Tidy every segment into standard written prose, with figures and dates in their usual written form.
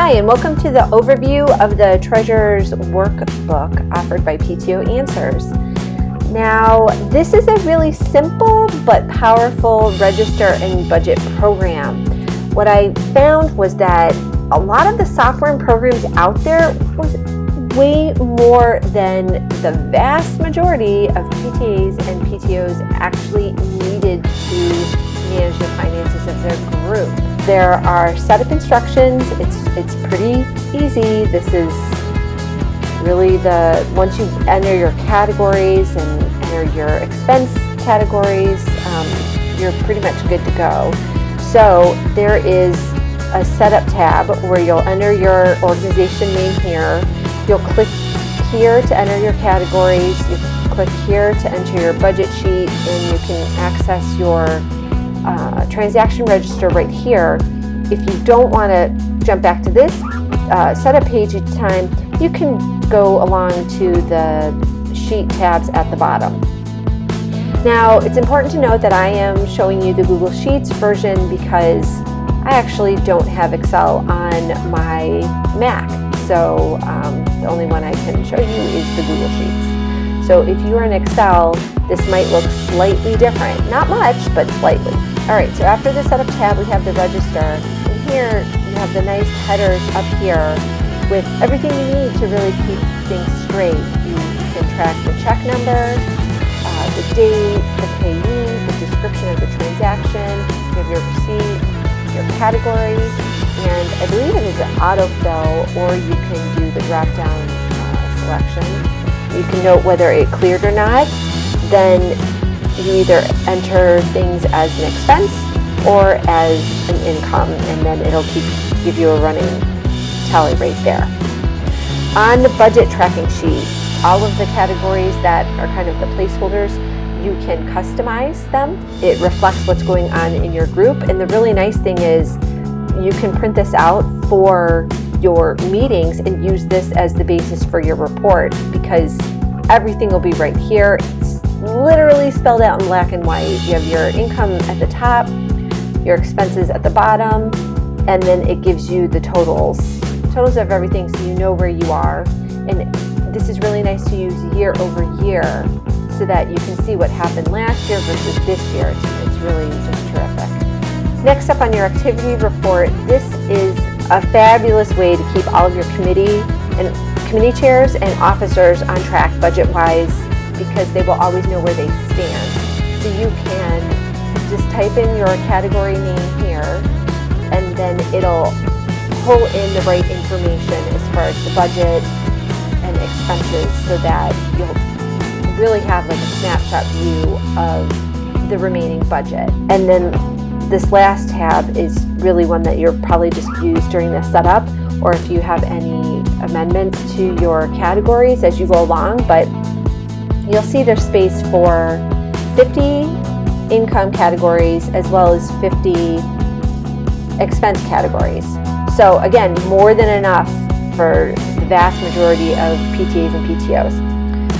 Hi, and welcome to the overview of the Treasurer's Workbook offered by PTO Answers. Now, this is a really simple but powerful register and budget program. What I found was that a lot of the software and programs out there was way more than the vast majority of PTAs and PTOs actually needed to manage the finances of their group. There are setup instructions. It's pretty easy. This is really once you enter your categories and enter your expense categories, you're pretty much good to go. So there is a setup tab where you'll enter your organization name here. You'll click here to enter your categories. You click here to enter your budget sheet, and you can access your transaction register right here. If you don't want to jump back to this setup page each time, you can go along to the sheet tabs at the bottom. Now, it's important to note that I am showing you the Google Sheets version because I actually don't have Excel on my Mac. So the only one I can show you is the Google Sheets. So if you are in Excel, this might look slightly different. Not much, but slightly. All right, so after the Setup tab, we have the Register. And here, you have the nice headers up here with everything you need to really keep things straight. You can track the check number, the date, the payee, the description of the transaction, you have your receipt, your categories, and I believe it is an autofill, or you can do the drop-down selection. You can note whether it cleared or not. Then you either enter things as an expense or as an income, and then it'll give you a running tally right there. On the budget tracking sheet, all of the categories that are kind of the placeholders, you can customize them. It reflects what's going on in your group, and the really nice thing is you can print this out for your meetings and use this as the basis for your report, because everything will be right here. It's literally spelled out in black and white. You have your income at the top, your expenses at the bottom, and then it gives you the totals of everything, so you know where you are. And this is really nice to use year over year so that you can see what happened last year versus this year. It's really just terrific. Next up on your activity report, this is a fabulous way to keep all of your committee chairs and officers on track budget-wise, because they will always know where they stand. So you can just type in your category name here, and then it'll pull in the right information as far as the budget and expenses, so that you'll really have like a snapshot view of the remaining budget. And then this last tab is really one that you'll probably just use during the setup, or if you have any amendments to your categories as you go along. But you'll see there's space for 50 income categories as well as 50 expense categories. So again, more than enough for the vast majority of PTAs and PTOs.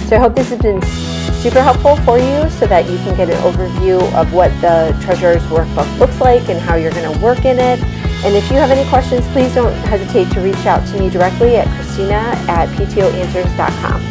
So I hope this has been super helpful for you, so that you can get an overview of what the Treasurer's Workbook looks like and how you're going to work in it. And if you have any questions, please don't hesitate to reach out to me directly at Christina@PTOanswers.com.